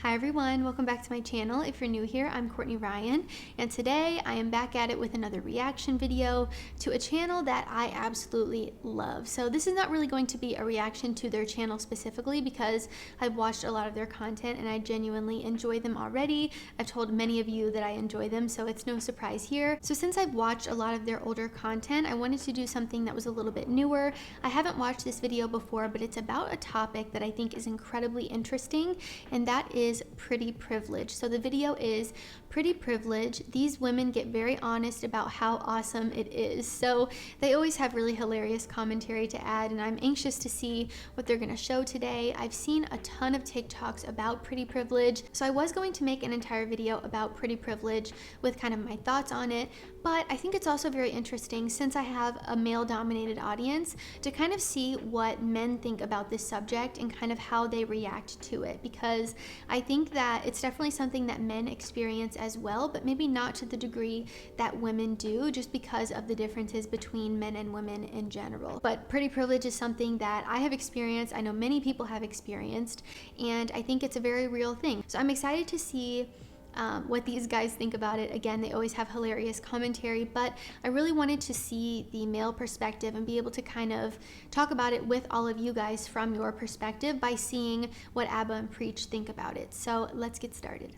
Hi everyone, welcome back to my channel. If you're new here, I'm Courtney Ryan, and today I am back at it with another reaction video to a channel that I absolutely love. So this is not really going to be a reaction to their channel specifically because I've watched a lot of their content and I genuinely enjoy them already. I've told many of you that I enjoy them, so it's no surprise here. So since I've watched a lot of their older content, I wanted to do something that was a little bit newer. I haven't watched this video before, but it's about a topic that I think is incredibly interesting, and that is pretty privilege. So the video is pretty privilege. These women get very honest about how awesome it is. So they always have really hilarious commentary to add, and I'm anxious to see what they're going to show today. I've seen a ton of TikToks about pretty privilege, so I was going to make an entire video about pretty privilege with kind of my thoughts on it, but I think it's also very interesting, since I have a male-dominated audience, to kind of see what men think about this subject and kind of how they react to it, because I think that it's definitely something that men experience as well, but maybe not to the degree that women do, just because of the differences between men and women in general. But pretty privilege is something that I have experienced, I know many people have experienced, and I think it's a very real thing. So I'm excited to see what these guys think about it. Again, they always have hilarious commentary, but I really wanted to see the male perspective and be able to kind of talk about it with all of you guys from your perspective by seeing what Abba and Preach think about it. So let's get started.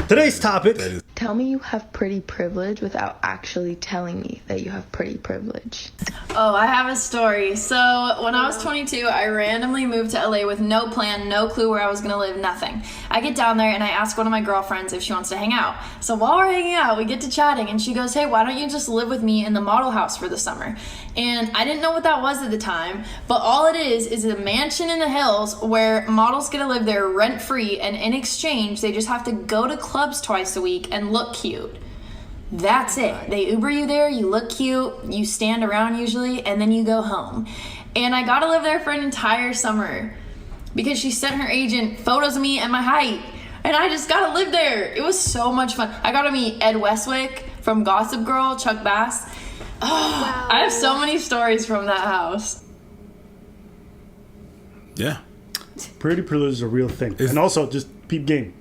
Today's topic. Tell me you have pretty privilege without actually telling me that you have pretty privilege. Oh, I have a story. So when I was 22, I randomly moved to LA with no plan, no clue where I was gonna live, nothing. I get down there and I ask one of my girlfriends if she wants to hang out. So while we're hanging out, we get to chatting and she goes, hey, why don't you just live with me in the model house for the summer? And I didn't know what that was at the time, but all it is a mansion in the hills where models get to live there rent-free, and in exchange, they just have to go to clubs twice a week and look cute. That's it. They Uber you there, you look cute, you stand around usually, and then you go home. And I got to live there for an entire summer because she sent her agent photos of me and my height, and I just got to live there. It was so much fun. I got to meet Ed Westwick from Gossip Girl, Chuck Bass. Oh, wow. I have so many stories from that house. Yeah. Pretty privilege is a real thing. And also, just peep game.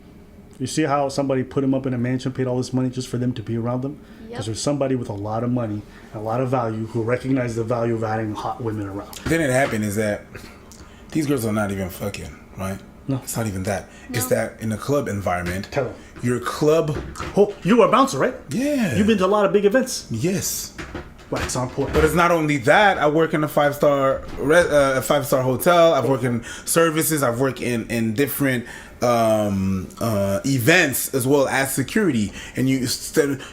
You see how somebody put him up in a mansion, paid all this money just for them to be around them? Because there's somebody with a lot of money and a lot of value who recognizes the value of having hot women around. The thing that happened is that these girls are not even fucking, right? No. It's not even that. No. It's that in a club environment, Tell them. Your club... Oh, you were a bouncer, right? Yeah. You've been to a lot of big events. Yes. Wax on point. But it's not only that. I work in a five-star hotel. I've worked in services. I've worked in different events as well as security. And you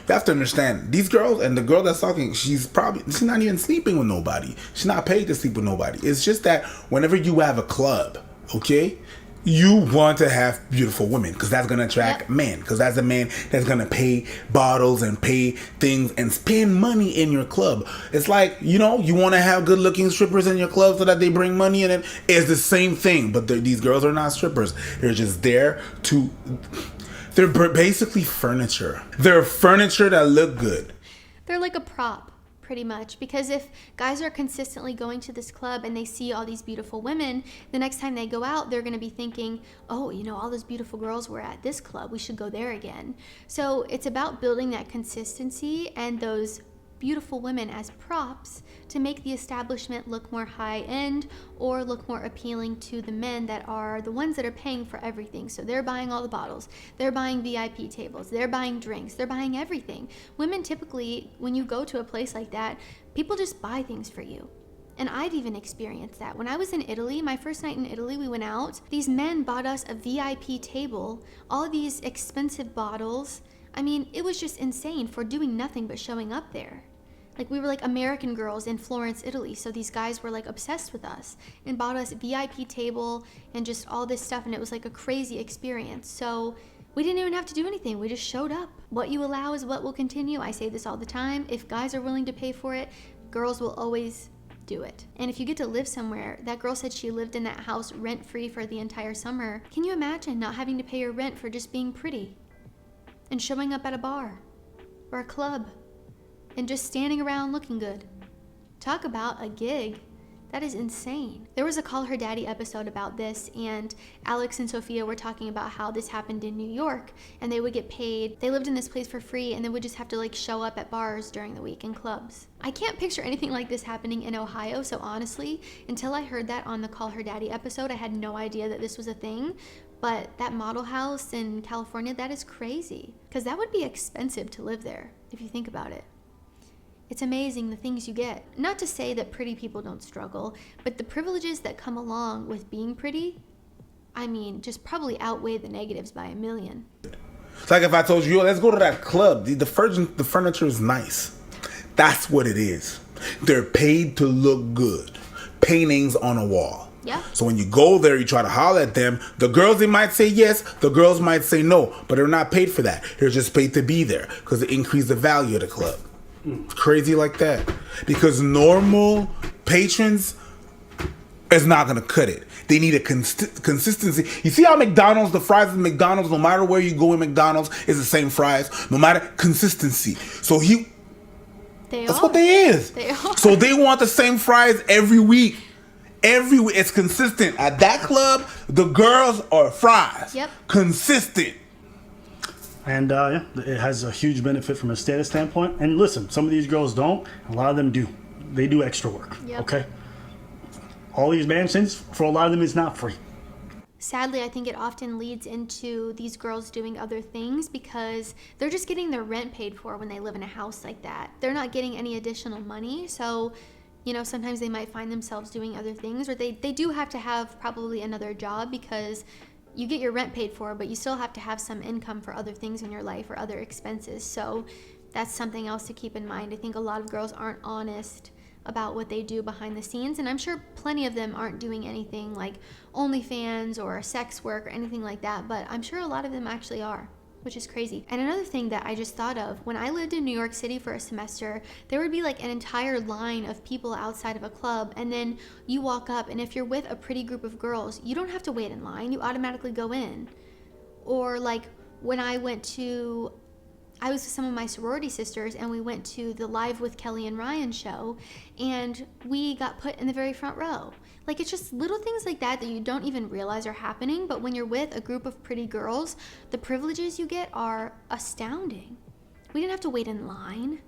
have to understand, these girls, and the girl that's talking, she's not even sleeping with nobody. She's not paid to sleep with nobody. It's just that whenever you have a club, okay, you want to have beautiful women because that's going to attract men, because that's a man that's going to pay bottles and pay things and spend money in your club. It's like, you want to have good looking strippers in your club so that they bring money in. It's the same thing, but these girls are not strippers. They're just there they're basically furniture. They're furniture that look good. They're like a prop, pretty much, because if guys are consistently going to this club and they see all these beautiful women, the next time they go out, they're going to be thinking, oh, all those beautiful girls were at this club, we should go there again. So it's about building that consistency and those beautiful women as props to make the establishment look more high-end or look more appealing to the men that are the ones that are paying for everything. So they're buying all the bottles, they're buying VIP tables, they're buying drinks, they're buying everything. Women typically, when you go to a place like that, people just buy things for you. And I've even experienced that. When I was in Italy, my first night in Italy, we went out. These men bought us a VIP table, all these expensive bottles. I mean, it was just insane for doing nothing but showing up there. Like, we were like American girls in Florence, Italy, so these guys were like obsessed with us and bought us a VIP table and just all this stuff, and it was like a crazy experience. So we didn't even have to do anything. We just showed up. What you allow is what will continue. I say this all the time. If guys are willing to pay for it, girls will always do it. And if you get to live somewhere, that girl said she lived in that house rent-free for the entire summer. Can you imagine not having to pay your rent for just being pretty and showing up at a bar or a club and just standing around looking good? Talk about a gig. That is insane. There was a Call Her Daddy episode about this, and Alex and Sophia were talking about how this happened in New York, and they would get paid. They lived in this place for free, and they would just have to like show up at bars during the week and clubs. I can't picture anything like this happening in Ohio, so honestly, until I heard that on the Call Her Daddy episode, I had no idea that this was a thing. But that model house in California, that is crazy, because that would be expensive to live there if you think about it. It's amazing the things you get. Not to say that pretty people don't struggle, but the privileges that come along with being pretty, I mean, just probably outweigh the negatives by a million. It's like if I told you, yo, let's go to that club. The furniture is nice. That's what it is. They're paid to look good. Paintings on a wall. Yeah. So when you go there, you try to holler at them. The girls, they might say yes. The girls might say no. But they're not paid for that. They're just paid to be there because it increases the value of the club. It's crazy like that. Because normal patrons is not going to cut it. They need a consistency. You see how McDonald's, the fries at McDonald's, no matter where you go in McDonald's, is the same fries. No matter consistency. So that's what they is. They are. So they want the same fries every week. Every week. It's consistent. At that club, the girls are fries. Yep. Consistent. And yeah, it has a huge benefit from a status standpoint. And listen, some of these girls don't. A lot of them do. They do extra work. Yep. Okay? All these mansions, for a lot of them, is not free. Sadly, I think it often leads into these girls doing other things because they're just getting their rent paid for when they live in a house like that. They're not getting any additional money. So, you know, sometimes they might find themselves doing other things, or they do have to have probably another job because you get your rent paid for, but you still have to have some income for other things in your life or other expenses. So that's something else to keep in mind. I think a lot of girls aren't honest about what they do behind the scenes, and I'm sure plenty of them aren't doing anything like OnlyFans or sex work or anything like that, but I'm sure a lot of them actually are, which is crazy. And another thing that I just thought of, when I lived in New York City for a semester, there would be like an entire line of people outside of a club, and then you walk up, and if you're with a pretty group of girls, you don't have to wait in line, you automatically go in. Or like when I was with some of my sorority sisters, and we went to the Live with Kelly and Ryan show, and we got put in the very front row. Like, it's just little things like that that you don't even realize are happening, but when you're with a group of pretty girls, the privileges you get are astounding. We didn't have to wait in line.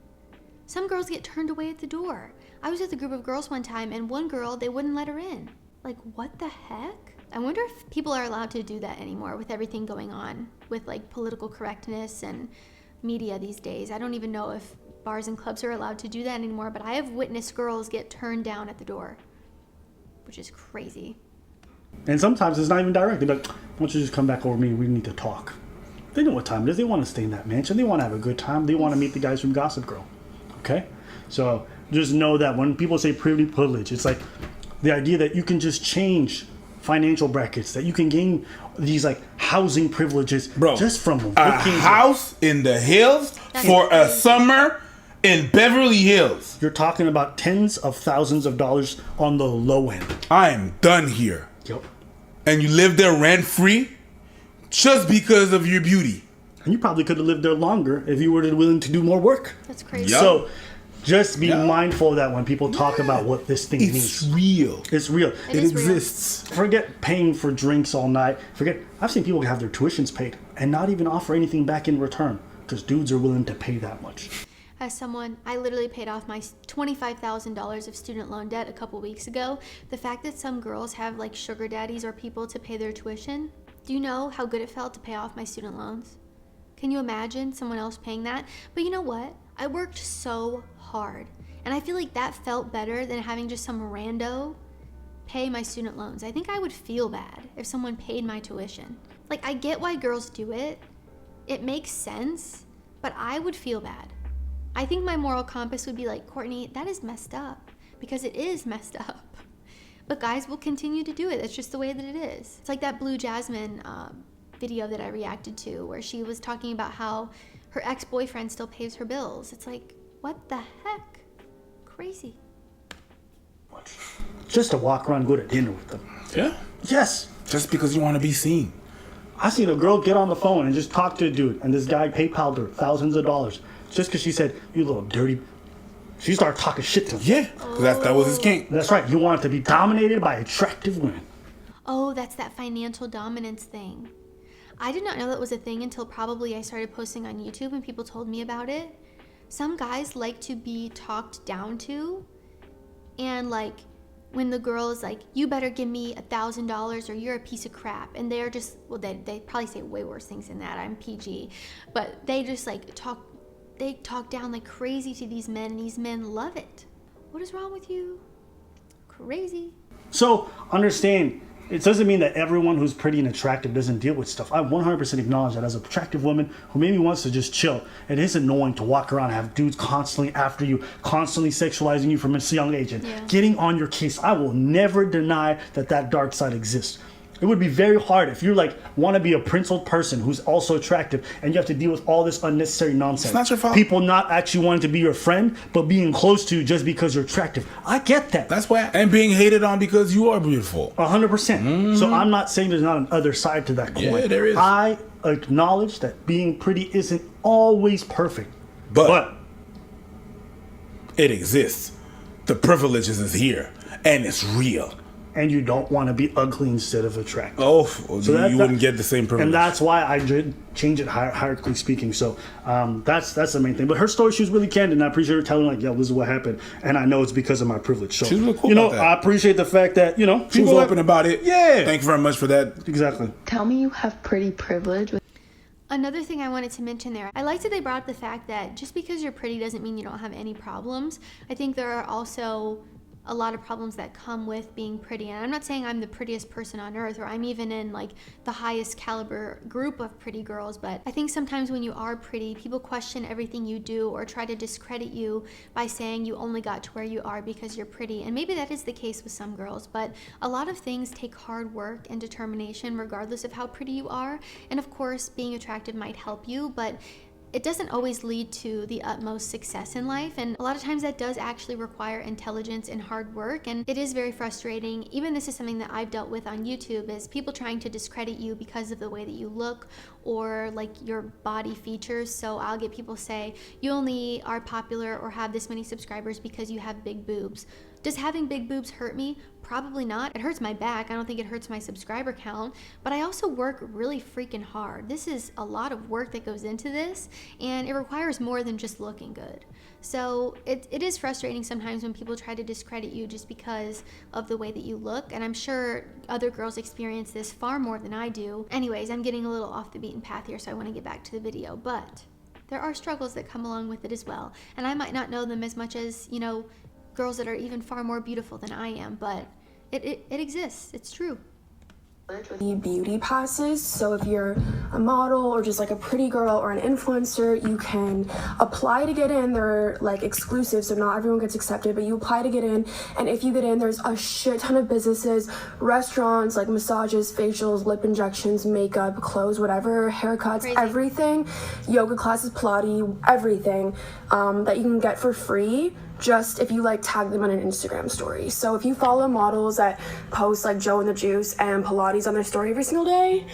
Some girls get turned away at the door. I was with a group of girls one time, and one girl, they wouldn't let her in. Like, what the heck? I wonder if people are allowed to do that anymore with everything going on with, like, political correctness and media these days. I don't even know if bars and clubs are allowed to do that anymore, but I have witnessed girls get turned down at the door, which is crazy. And sometimes it's not even direct. They're like, why don't you just come back over to me? We need to talk. They know what time it is. They want to stay in that mansion. They want to have a good time. They want to meet the guys from Gossip Girl. Okay? So just know that when people say pretty privilege, it's like the idea that you can just change financial brackets, that you can gain these like housing privileges, bro, just from a house in the hills for a summer in Beverly Hills. You're talking about tens of thousands of dollars on the low end. I am done here. Yep. And you live there rent free just because of your beauty. And you probably could have lived there longer if you were willing to do more work. That's crazy. Yep. So just be mindful of that when people talk about what this thing means. It's real. It's real. It exists. Forget paying for drinks all night. I've seen people have their tuitions paid and not even offer anything back in return because dudes are willing to pay that much. As someone, I literally paid off my $25,000 of student loan debt a couple weeks ago. The fact that some girls have like sugar daddies or people to pay their tuition, do you know how good it felt to pay off my student loans? Can you imagine someone else paying that? But you know what? I worked so hard, and I feel like that felt better than having just some rando pay my student loans. I think I would feel bad if someone paid my tuition. Like, I get why girls do it. It makes sense, but I would feel bad. I think my moral compass would be like, Courtney, that is messed up, because it is messed up. But guys will continue to do it. That's just the way that it is. It's like that Blue Jasmine video that I reacted to where she was talking about how her ex-boyfriend still pays her bills. It's like, what the heck? Crazy. Just to walk around and go to dinner with them. Yeah. Yes. Just because you want to be seen. I seen a girl get on the phone and just talk to a dude, and this guy PayPal'd her thousands of dollars just because she said, "You little dirty." So you start talking shit to him. Yeah, because that was his king. That's right. You wanted to be dominated by attractive women. Oh, that's that financial dominance thing. I did not know that was a thing until probably I started posting on YouTube and people told me about it. Some guys like to be talked down to, and like when the girl is like, you better give me $1,000 or you're a piece of crap, and they're just, well, they probably say way worse things than that. I'm PG, but they just like talk down like crazy to these men, and these men love it. What is wrong with you? Crazy. So understand, it doesn't mean that everyone who's pretty and attractive doesn't deal with stuff. I 100% acknowledge that as an attractive woman who maybe wants to just chill, it is annoying to walk around and have dudes constantly after you, constantly sexualizing you from a young age and getting on your case. I will never deny that that dark side exists. It would be very hard if you like want to be a principled person who's also attractive and you have to deal with all this unnecessary nonsense. It's not your fault. People not actually wanting to be your friend, but being close to you just because you're attractive. I get that. That's why. And being hated on because you are beautiful. 100%. So I'm not saying there's not an other side to that coin. Yeah, there is. I acknowledge that being pretty isn't always perfect. But it exists. The privileges is here. And it's real. And you don't want to be ugly instead of attractive. Oh, so you wouldn't get the same privilege. And that's why I did change it hierarchically speaking. So that's the main thing. But her story, she was really candid, and I appreciate her telling like, yo, this is what happened. And I know it's because of my privilege. So, she was really cool about that. I appreciate the fact that, she was open about it. Yeah. Thank you very much for that. Exactly. Tell me you have pretty privilege. Another thing I wanted to mention there, I liked that they brought up the fact that just because you're pretty doesn't mean you don't have any problems. I think there are also a lot of problems that come with being pretty, and I'm not saying I'm the prettiest person on earth or I'm even in like the highest caliber group of pretty girls, but I think sometimes when you are pretty, people question everything you do or try to discredit you by saying you only got to where you are because you're pretty. And maybe that is the case with some girls, but a lot of things take hard work and determination regardless of how pretty you are. And of course, being attractive might help you, but it doesn't always lead to the utmost success in life, and a lot of times that does actually require intelligence and hard work, and it is very frustrating. Even this is something that I've dealt with on YouTube, is people trying to discredit you because of the way that you look or like your body features. So I'll get people say, you only are popular or have this many subscribers because you have big boobs. Does having big boobs hurt me? Probably not. It hurts my back. I don't think it hurts my subscriber count, but I also work really freaking hard. This is a lot of work that goes into this, and it requires more than just looking good. So it is frustrating sometimes when people try to discredit you just because of the way that you look, and I'm sure other girls experience this far more than I do. Anyways, I'm getting a little off the beaten path here, so I want to get back to the video, but there are struggles that come along with it as well, and I might not know them as much as, girls that are even far more beautiful than I am, but it exists. It's true. The beauty passes, so if you're a model or just like a pretty girl or an influencer, you can apply to get in. They're like exclusive, so not everyone gets accepted, but you apply to get in, and if you get in, there's a shit ton of businesses, restaurants, like massages, facials, lip injections, makeup, clothes, whatever, haircuts, Crazy. Everything, yoga classes, Pilates, everything that you can get for free, just if you like tag them on an Instagram story. So if you follow models that post like Joe and the Juice and Pilates on their story every single day,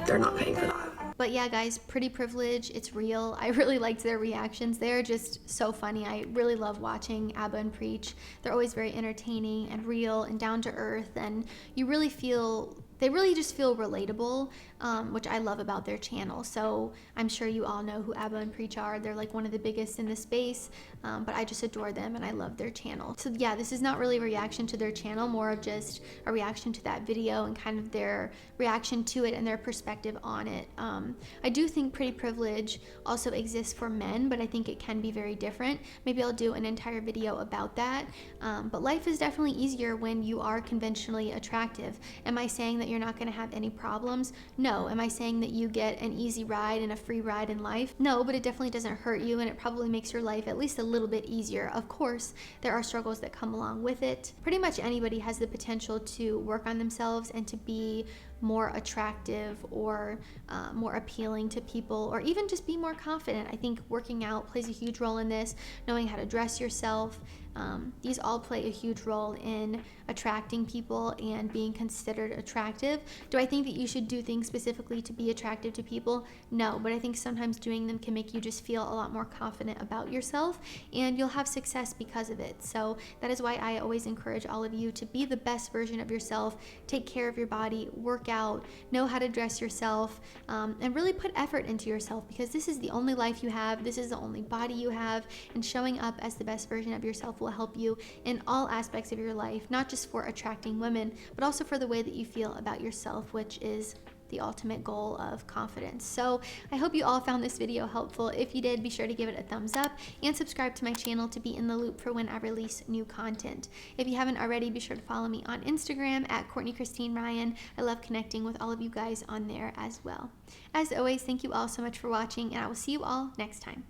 they're not paying for that. But yeah, guys, pretty privilege, it's real. I really liked their reactions. They're just so funny. I really love watching Abba and Preach. They're always very entertaining and real and down to earth, and they really just feel relatable, which I love about their channel. So I'm sure you all know who Abba and Preach are. They're like one of the biggest in the space, but I just adore them and I love their channel. So yeah, this is not really a reaction to their channel, more of just a reaction to that video and kind of their reaction to it and their perspective on it. I do think pretty privilege also exists for men, but I think it can be very different. Maybe I'll do an entire video about that. But life is definitely easier when you are conventionally attractive. Am I saying that you're not going to have any problems? No. Am I saying that you get an easy ride and a free ride in life? No, but it definitely doesn't hurt you, and it probably makes your life at least a little bit easier. Of course, there are struggles that come along with it. Pretty much anybody has the potential to work on themselves and to be more attractive or more appealing to people, or even just be more confident. I think working out plays a huge role in this, knowing how to dress yourself. These all play a huge role in attracting people and being considered attractive. Do I think that you should do things specifically to be attractive to people? No, but I think sometimes doing them can make you just feel a lot more confident about yourself, and you'll have success because of it. So that is why I always encourage all of you to be the best version of yourself, take care of your body, work out, know how to dress yourself, and really put effort into yourself, because this is the only life you have, this is the only body you have, and showing up as the best version of yourself will help you in all aspects of your life, not just for attracting women, but also for the way that you feel about yourself, which is the ultimate goal of confidence. So I hope you all found this video helpful. If you did, be sure to give it a thumbs up and subscribe to my channel to be in the loop for when I release new content. If you haven't already, be sure to follow me on Instagram at Courtney Christine Ryan. I love connecting with all of you guys on there as well. As always, thank you all so much for watching, and I will see you all next time.